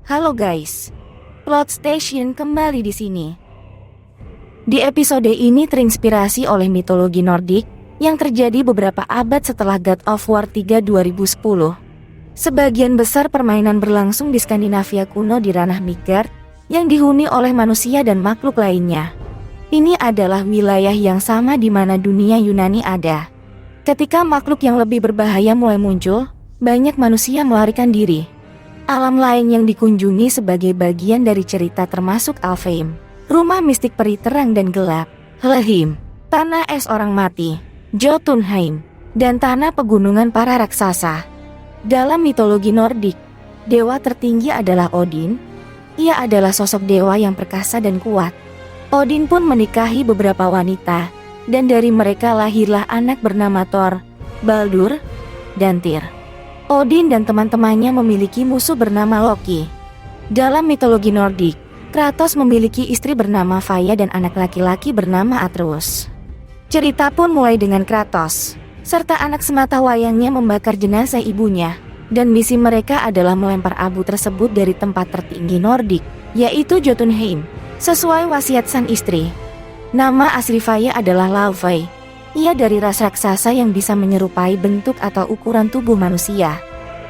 Halo guys, Plot Station kembali di sini. Di episode ini terinspirasi oleh mitologi Nordik yang terjadi beberapa abad setelah God of War 3 2010. Sebagian besar permainan berlangsung di Skandinavia kuno di ranah Midgard yang dihuni oleh manusia dan makhluk lainnya. Ini adalah wilayah yang sama di mana dunia Yunani ada. Ketika makhluk yang lebih berbahaya mulai muncul, banyak manusia melarikan diri. Alam lain yang dikunjungi sebagai bagian dari cerita termasuk Alfheim, rumah mistik peri terang dan gelap, Helheim, tanah es orang mati, Jotunheim, dan tanah pegunungan para raksasa. Dalam mitologi Nordik, dewa tertinggi adalah Odin. Ia adalah sosok dewa yang perkasa dan kuat. Odin pun menikahi beberapa wanita, dan dari mereka lahirlah anak bernama Thor, Baldur, dan Tyr. Odin dan teman-temannya memiliki musuh bernama Loki. Dalam mitologi Nordik, Kratos memiliki istri bernama Freya dan anak laki-laki bernama Atreus. Cerita pun mulai dengan Kratos, serta anak sematawayangnya membakar jenazah ibunya, dan misi mereka adalah melempar abu tersebut dari tempat tertinggi Nordik, yaitu Jotunheim, sesuai wasiat sang istri. Nama asli Freya adalah Laufey. Ia dari ras raksasa yang bisa menyerupai bentuk atau ukuran tubuh manusia.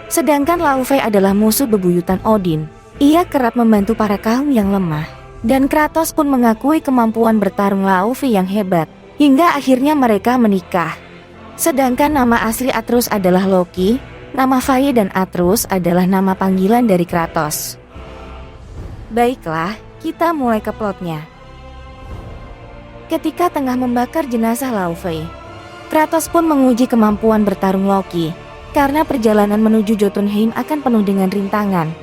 Sedangkan Laufey adalah musuh bebuyutan Odin. Ia kerap membantu para kaum yang lemah. Dan Kratos pun mengakui kemampuan bertarung Laufey yang hebat. Hingga akhirnya mereka menikah. Sedangkan nama asli Atreus adalah Loki. Nama Freya dan Atreus adalah nama panggilan dari Kratos. Baiklah, kita mulai ke plotnya. Ketika tengah membakar jenazah Laufey, Kratos pun menguji kemampuan bertarung Loki, karena perjalanan menuju Jotunheim akan penuh dengan rintangan.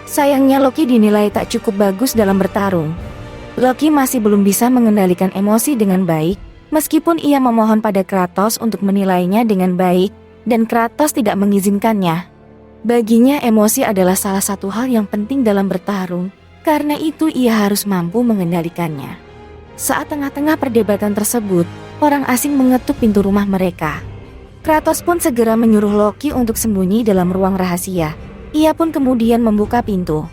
Sayangnya Loki dinilai tak cukup bagus dalam bertarung. Loki masih belum bisa mengendalikan emosi dengan baik, meskipun ia memohon pada Kratos untuk menilainya dengan baik, dan Kratos tidak mengizinkannya. Baginya emosi adalah salah satu hal yang penting dalam bertarung, karena itu ia harus mampu mengendalikannya. Saat tengah-tengah perdebatan tersebut, orang asing mengetuk pintu rumah mereka. Kratos pun segera menyuruh Loki untuk sembunyi dalam ruang rahasia. Ia pun kemudian membuka pintu.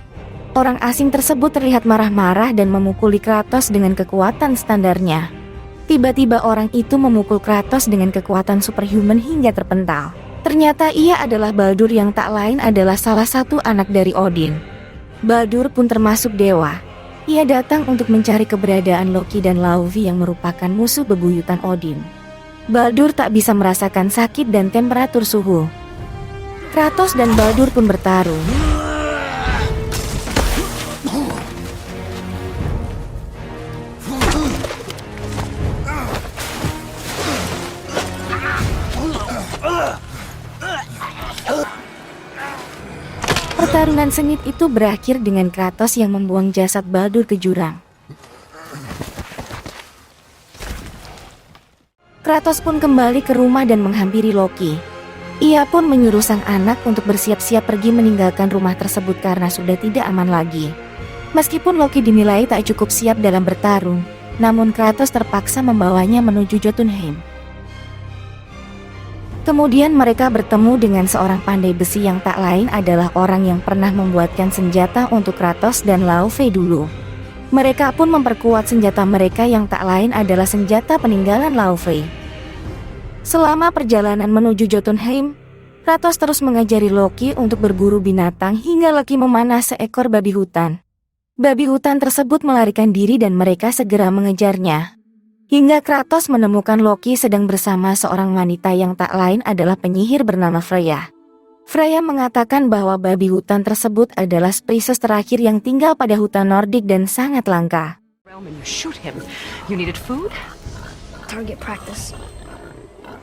Orang asing tersebut terlihat marah-marah dan memukuli Kratos dengan kekuatan standarnya. Tiba-tiba orang itu memukul Kratos dengan kekuatan superhuman hingga terpental. Ternyata ia adalah Baldur yang tak lain adalah salah satu anak dari Odin. Baldur pun termasuk dewa. Ia datang untuk mencari keberadaan Loki dan Laufey yang merupakan musuh bebuyutan Odin. Baldur tak bisa merasakan sakit dan temperatur suhu. Kratos dan Baldur pun bertarung. Pertarungan sengit itu berakhir dengan Kratos yang membuang jasad Baldur ke jurang. Kratos pun kembali ke rumah dan menghampiri Loki. Ia pun menyuruh sang anak untuk bersiap-siap pergi meninggalkan rumah tersebut karena sudah tidak aman lagi. Meskipun Loki dinilai tak cukup siap dalam bertarung, namun Kratos terpaksa membawanya menuju Jotunheim. Kemudian mereka bertemu dengan seorang pandai besi yang tak lain adalah orang yang pernah membuatkan senjata untuk Kratos dan Laufey dulu. Mereka pun memperkuat senjata mereka yang tak lain adalah senjata peninggalan Laufey. Selama perjalanan menuju Jotunheim, Kratos terus mengajari Loki untuk berburu binatang hingga Loki memanah seekor babi hutan. Babi hutan tersebut melarikan diri dan mereka segera mengejarnya. Hingga Kratos menemukan Loki sedang bersama seorang wanita yang tak lain adalah penyihir bernama Freya. Freya mengatakan bahwa babi hutan tersebut adalah spesies terakhir yang tinggal pada hutan Nordik dan sangat langka. Target practice.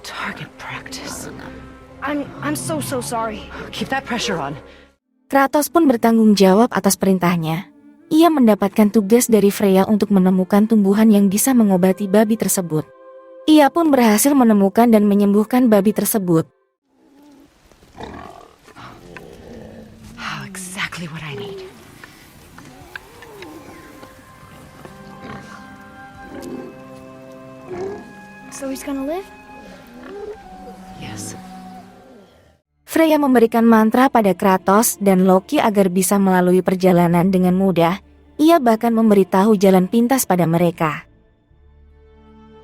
Target practice. I'm so sorry. Keep that pressure on. Kratos pun bertanggung jawab atas perintahnya. Ia mendapatkan tugas dari Freya untuk menemukan tumbuhan yang bisa mengobati babi tersebut. Ia pun berhasil menemukan dan menyembuhkan babi tersebut. Exactly what I need. So he's gonna live? Yes. Freya memberikan mantra pada Kratos dan Loki agar bisa melalui perjalanan dengan mudah. Ia bahkan memberitahu jalan pintas pada mereka.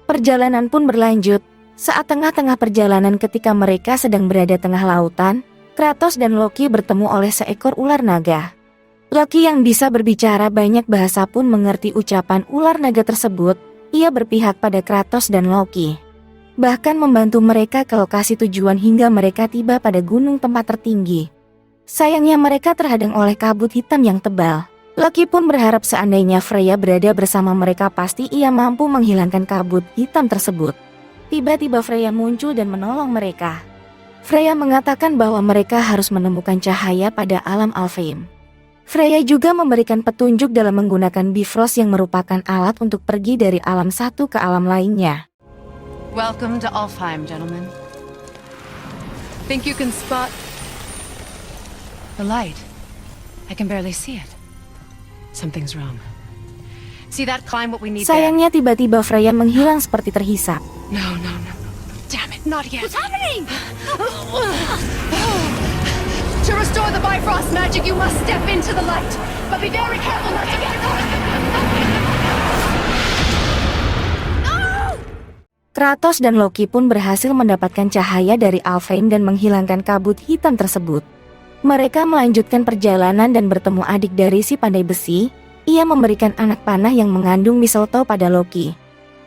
Perjalanan pun berlanjut. Saat tengah-tengah perjalanan ketika mereka sedang berada tengah lautan, Kratos dan Loki bertemu oleh seekor ular naga. Loki yang bisa berbicara banyak bahasa pun mengerti ucapan ular naga tersebut. Ia berpihak pada Kratos dan Loki, bahkan membantu mereka ke lokasi tujuan hingga mereka tiba pada gunung tempat tertinggi. Sayangnya mereka terhadang oleh kabut hitam yang tebal. Loki pun berharap seandainya Freya berada bersama mereka pasti ia mampu menghilangkan kabut hitam tersebut. Tiba-tiba Freya muncul dan menolong mereka. Freya mengatakan bahwa mereka harus menemukan cahaya pada alam Alfheim. Freya juga memberikan petunjuk dalam menggunakan Bifrost yang merupakan alat untuk pergi dari alam satu ke alam lainnya. Welcome to Alfheim, gentlemen. Think you can spot the light? I can barely see it. Something's wrong. See that climb what we need there? Sayangnya tiba-tiba Freya menghilang seperti terhisap. No. Damn it, not yet. What's happening? To restore the Bifrost magic, you must step into the light. But be very careful not to get caught. Kratos dan Loki pun berhasil mendapatkan cahaya dari Alfheim dan menghilangkan kabut hitam tersebut. Mereka melanjutkan perjalanan dan bertemu adik dari si pandai besi. Ia memberikan anak panah yang mengandung mistletoe pada Loki.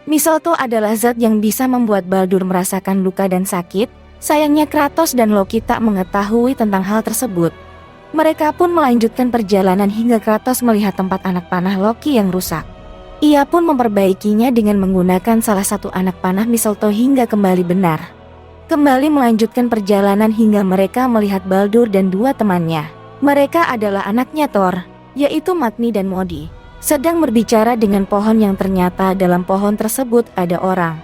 Mistletoe adalah zat yang bisa membuat Baldur merasakan luka dan sakit. Sayangnya Kratos dan Loki tak mengetahui tentang hal tersebut. Mereka pun melanjutkan perjalanan hingga Kratos melihat tempat anak panah Loki yang rusak. Ia pun memperbaikinya dengan menggunakan salah satu anak panah mistletoe hingga kembali benar. Kembali melanjutkan perjalanan hingga mereka melihat Baldur dan dua temannya. Mereka adalah anaknya Thor, yaitu Magni dan Modi, sedang berbicara dengan pohon yang ternyata dalam pohon tersebut ada orang.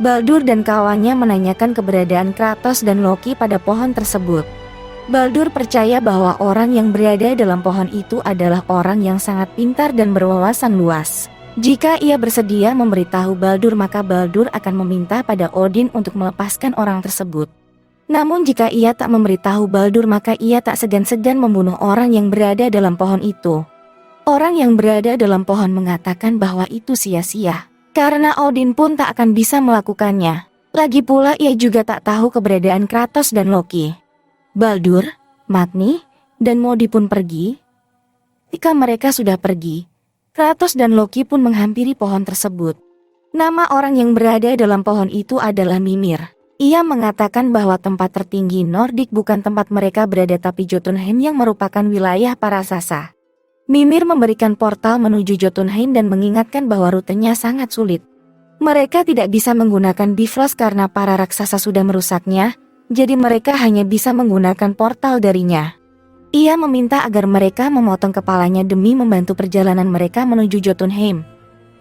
Baldur dan kawannya menanyakan keberadaan Kratos dan Loki pada pohon tersebut. Baldur percaya bahwa orang yang berada dalam pohon itu adalah orang yang sangat pintar dan berwawasan luas. Jika ia bersedia memberitahu Baldur maka Baldur akan meminta pada Odin untuk melepaskan orang tersebut. Namun jika ia tak memberitahu Baldur maka ia tak segan-segan membunuh orang yang berada dalam pohon itu. Orang yang berada dalam pohon mengatakan bahwa itu sia-sia, karena Odin pun tak akan bisa melakukannya. Lagi pula ia juga tak tahu keberadaan Kratos dan Loki. Baldur, Magni, dan Modi pun pergi. Ketika mereka sudah pergi, Kratos dan Loki pun menghampiri pohon tersebut. Nama orang yang berada dalam pohon itu adalah Mimir. Ia mengatakan bahwa tempat tertinggi Nordik bukan tempat mereka berada tapi Jotunheim yang merupakan wilayah para raksasa. Mimir memberikan portal menuju Jotunheim dan mengingatkan bahwa rutenya sangat sulit. Mereka tidak bisa menggunakan Bifrost karena para raksasa sudah merusaknya, jadi mereka hanya bisa menggunakan portal darinya. Ia meminta agar mereka memotong kepalanya demi membantu perjalanan mereka menuju Jotunheim.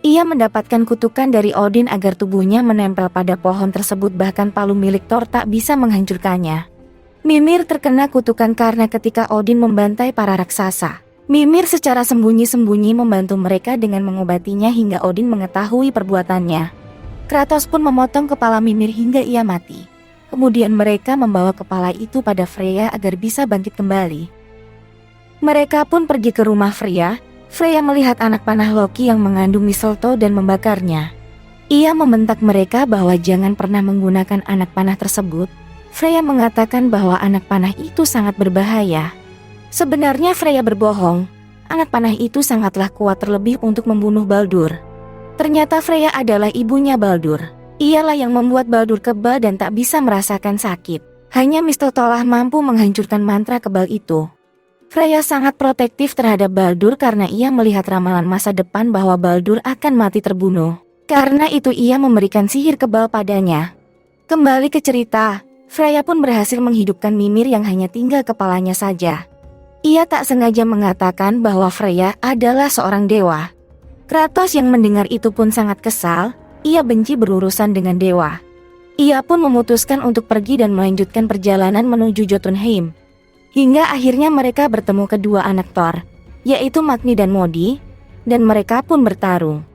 Ia mendapatkan kutukan dari Odin agar tubuhnya menempel pada pohon tersebut bahkan palu milik Thor tak bisa menghancurkannya. Mimir terkena kutukan karena ketika Odin membantai para raksasa, Mimir secara sembunyi-sembunyi membantu mereka dengan mengobatinya hingga Odin mengetahui perbuatannya. Kratos pun memotong kepala Mimir hingga ia mati. Kemudian mereka membawa kepala itu pada Freya agar bisa bangkit kembali. Mereka pun pergi ke rumah Freya. Freya melihat anak panah Loki yang mengandung mistletoe dan membakarnya. Ia membentak mereka bahwa jangan pernah menggunakan anak panah tersebut. Freya mengatakan bahwa anak panah itu sangat berbahaya. Sebenarnya Freya berbohong. Anak panah itu sangatlah kuat terlebih untuk membunuh Baldur. Ternyata Freya adalah ibunya Baldur. Ialah yang membuat Baldur kebal dan tak bisa merasakan sakit. Hanya mistletoe lah mampu menghancurkan mantra kebal itu. Freya sangat protektif terhadap Baldur karena ia melihat ramalan masa depan bahwa Baldur akan mati terbunuh. Karena itu ia memberikan sihir kebal padanya. Kembali ke cerita, Freya pun berhasil menghidupkan Mimir yang hanya tinggal kepalanya saja. Ia tak sengaja mengatakan bahwa Freya adalah seorang dewa. Kratos yang mendengar itu pun sangat kesal, ia benci berurusan dengan dewa. Ia pun memutuskan untuk pergi dan melanjutkan perjalanan menuju Jotunheim. Hingga akhirnya mereka bertemu kedua anak Thor, yaitu Magni dan Modi, dan mereka pun bertarung.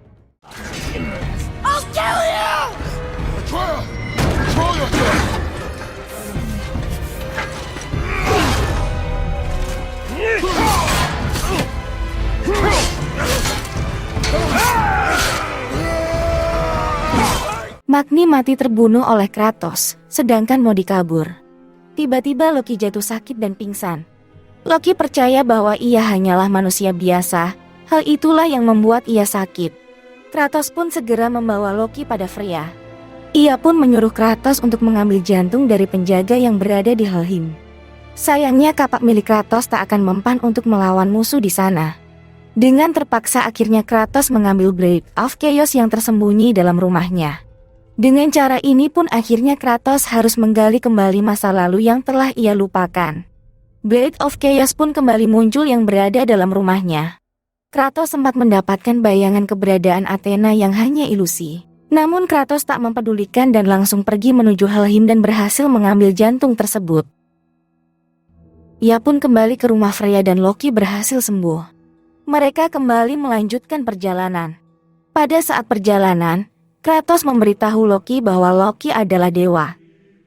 I'll kill you! Atreya! Control yourself! Magni mati terbunuh oleh Kratos, sedangkan Modi kabur. Tiba-tiba Loki jatuh sakit dan pingsan. Loki percaya bahwa ia hanyalah manusia biasa, hal itulah yang membuat ia sakit. Kratos pun segera membawa Loki pada Freya. Ia pun menyuruh Kratos untuk mengambil jantung dari penjaga yang berada di Helheim. Sayangnya kapak milik Kratos tak akan mempan untuk melawan musuh di sana. Dengan terpaksa akhirnya Kratos mengambil Blade of Chaos yang tersembunyi dalam rumahnya. Dengan cara ini pun akhirnya Kratos harus menggali kembali masa lalu yang telah ia lupakan. Blade of Chaos pun kembali muncul yang berada dalam rumahnya. Kratos sempat mendapatkan bayangan keberadaan Athena yang hanya ilusi. Namun Kratos tak mempedulikan dan langsung pergi menuju Helheim dan berhasil mengambil jantung tersebut. Ia pun kembali ke rumah Freya dan Loki berhasil sembuh. Mereka kembali melanjutkan perjalanan. Pada saat perjalanan, Kratos memberitahu Loki bahwa Loki adalah dewa.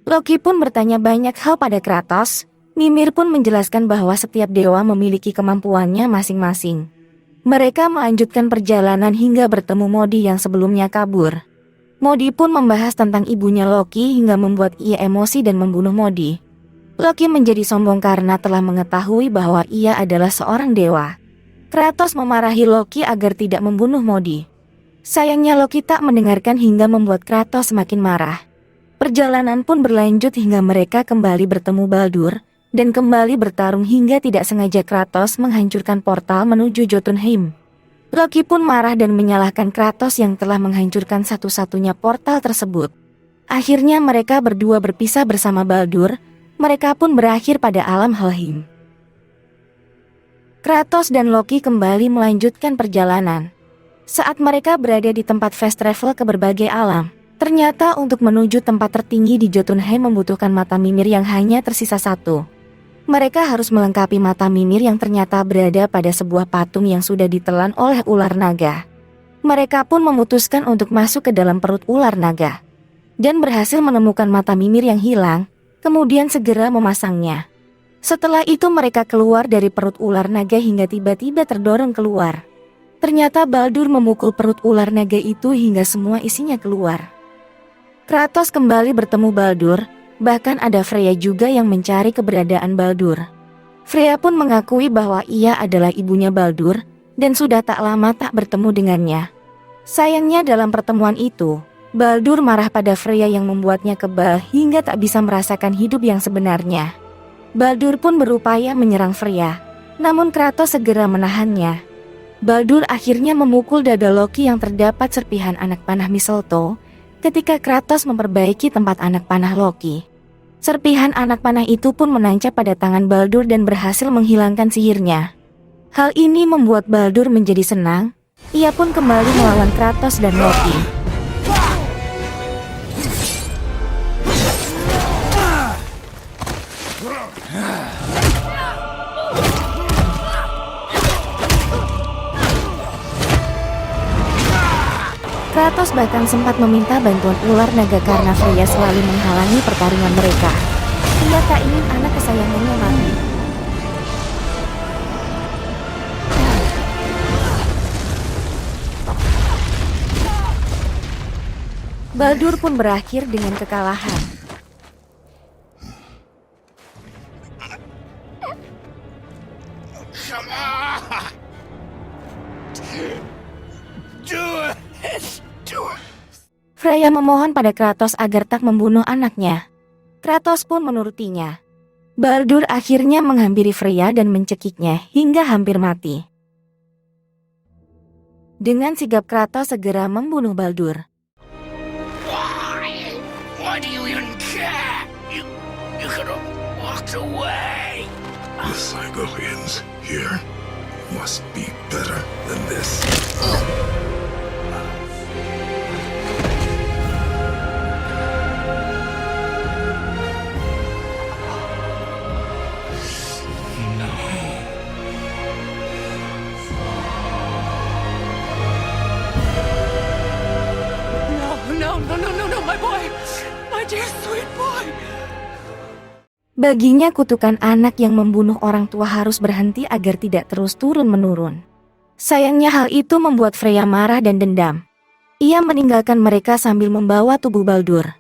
Loki pun bertanya banyak hal pada Kratos. Mimir pun menjelaskan bahwa setiap dewa memiliki kemampuannya masing-masing. Mereka melanjutkan perjalanan hingga bertemu Modi yang sebelumnya kabur. Modi pun membahas tentang ibunya Loki hingga membuat ia emosi dan membunuh Modi. Loki menjadi sombong karena telah mengetahui bahwa ia adalah seorang dewa. Kratos memarahi Loki agar tidak membunuh Modi. Sayangnya Loki tak mendengarkan hingga membuat Kratos semakin marah. Perjalanan pun berlanjut hingga mereka kembali bertemu Baldur, dan kembali bertarung hingga tidak sengaja Kratos menghancurkan portal menuju Jotunheim. Loki pun marah dan menyalahkan Kratos yang telah menghancurkan satu-satunya portal tersebut. Akhirnya mereka berdua berpisah bersama Baldur, mereka pun berakhir pada alam Helheim. Kratos dan Loki kembali melanjutkan perjalanan. Saat mereka berada di tempat fast travel ke berbagai alam, ternyata untuk menuju tempat tertinggi di Jotunheim membutuhkan mata Mimir yang hanya tersisa satu. Mereka harus melengkapi mata Mimir yang ternyata berada pada sebuah patung yang sudah ditelan oleh ular naga. Mereka pun memutuskan untuk masuk ke dalam perut ular naga, dan berhasil menemukan mata Mimir yang hilang, kemudian segera memasangnya. Setelah itu mereka keluar dari perut ular naga hingga tiba-tiba terdorong keluar. Ternyata Baldur memukul perut ular naga itu hingga semua isinya keluar. Kratos kembali bertemu Baldur, bahkan ada Freya juga yang mencari keberadaan Baldur. Freya pun mengakui bahwa ia adalah ibunya Baldur, dan sudah tak lama tak bertemu dengannya. Sayangnya dalam pertemuan itu, Baldur marah pada Freya yang membuatnya kebal hingga tak bisa merasakan hidup yang sebenarnya. Baldur pun berupaya menyerang Freya, namun Kratos segera menahannya. Baldur akhirnya memukul dada Loki yang terdapat serpihan anak panah mistletoe ketika Kratos memperbaiki tempat anak panah Loki. Serpihan anak panah itu pun menancap pada tangan Baldur dan berhasil menghilangkan sihirnya. Hal ini membuat Baldur menjadi senang, ia pun kembali melawan Kratos dan Loki. Kratos bahkan sempat meminta bantuan ular naga karena Freya selalu menghalangi pertarungan mereka. Ia tak ingin anak kesayangannya mati. Baldur pun berakhir dengan kekalahan. Come on! Do it! Do it! Freya memohon pada Kratos agar tak membunuh anaknya. Kratos pun menurutinya. Baldur akhirnya menghampiri Freya dan mencekiknya hingga hampir mati. Dengan sigap Kratos segera membunuh Baldur. Why? Why do you even care? You could have walked away. The Cygoleans here must be better than this. No, my boy! My dear sweet boy! Baginya kutukan anak yang membunuh orang tua harus berhenti agar tidak terus turun-menurun. Sayangnya hal itu membuat Freya marah dan dendam. Ia meninggalkan mereka sambil membawa tubuh Baldur.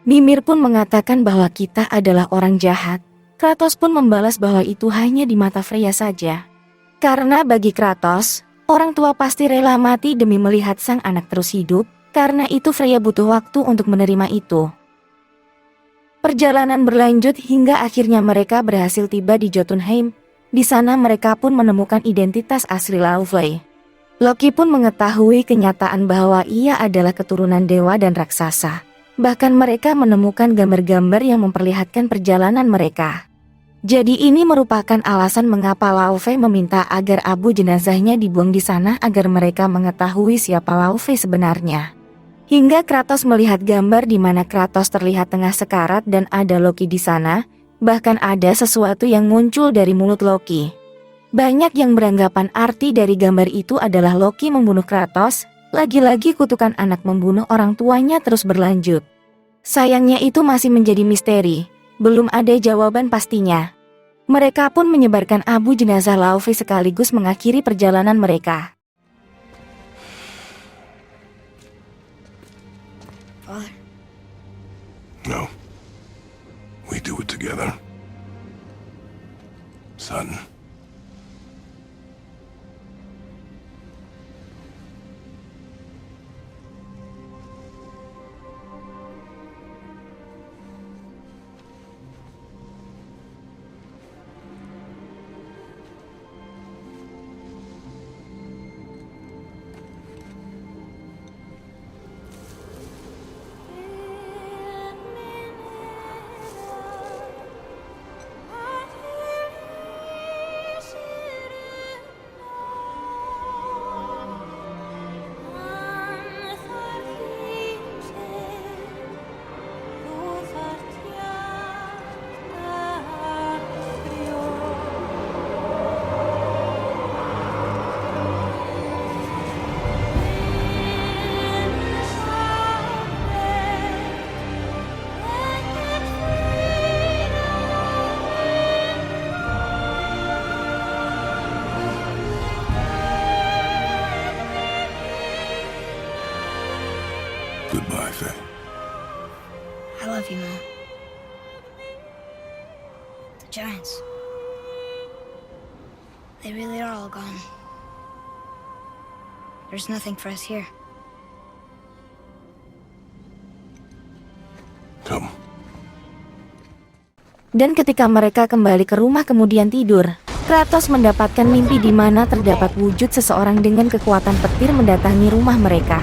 Mimir pun mengatakan bahwa kita adalah orang jahat. Kratos pun membalas bahwa itu hanya di mata Freya saja. Karena bagi Kratos, orang tua pasti rela mati demi melihat sang anak terus hidup. Karena itu Freya butuh waktu untuk menerima itu. Perjalanan berlanjut hingga akhirnya mereka berhasil tiba di Jotunheim. Di sana mereka pun menemukan identitas asli Laufey. Loki pun mengetahui kenyataan bahwa ia adalah keturunan dewa dan raksasa. Bahkan mereka menemukan gambar-gambar yang memperlihatkan perjalanan mereka. Jadi ini merupakan alasan mengapa Laufey meminta agar abu jenazahnya dibuang di sana agar mereka mengetahui siapa Laufey sebenarnya. Hingga Kratos melihat gambar di mana Kratos terlihat tengah sekarat dan ada Loki di sana, bahkan ada sesuatu yang muncul dari mulut Loki. Banyak yang beranggapan arti dari gambar itu adalah Loki membunuh Kratos, lagi-lagi kutukan anak membunuh orang tuanya terus berlanjut. Sayangnya itu masih menjadi misteri, belum ada jawaban pastinya. Mereka pun menyebarkan abu jenazah Laufey sekaligus mengakhiri perjalanan mereka. No. We do it together. Son. Goodbye, Faye. I love you, Mom. The giants. They really are all gone. There's nothing for us here. Come. Dan ketika mereka kembali ke rumah kemudian tidur, Kratos mendapatkan mimpi di mana terdapat wujud seseorang dengan kekuatan petir mendatangi rumah mereka.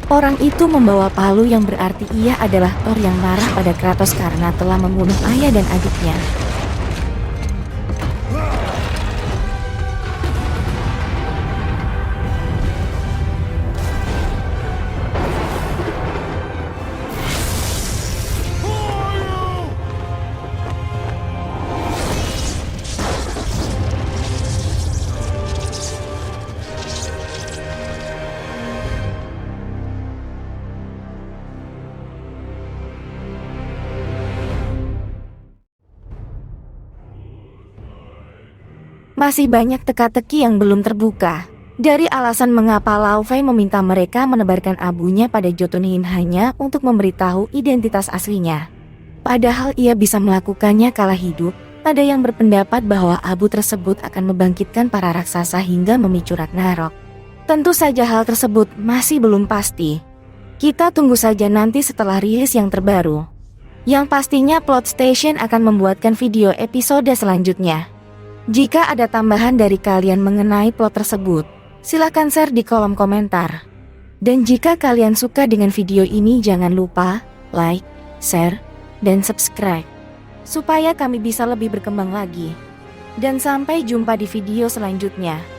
Orang itu membawa palu yang berarti ia adalah Thor yang marah pada Kratos karena telah membunuh ayah dan adiknya. Masih banyak teka-teki yang belum terbuka. Dari alasan mengapa Laufey meminta mereka menebarkan abunya pada Jotunheim hanya untuk memberitahu identitas aslinya. Padahal ia bisa melakukannya kala hidup, ada yang berpendapat bahwa abu tersebut akan membangkitkan para raksasa hingga memicu Ragnarok. Tentu saja hal tersebut masih belum pasti. Kita tunggu saja nanti setelah rilis yang terbaru. Yang pastinya Plot Station akan membuatkan video episode selanjutnya. Jika ada tambahan dari kalian mengenai plot tersebut, silahkan share di kolom komentar. Dan jika kalian suka dengan video ini jangan lupa like, share, dan subscribe. Supaya kami bisa lebih berkembang lagi. Dan sampai jumpa di video selanjutnya.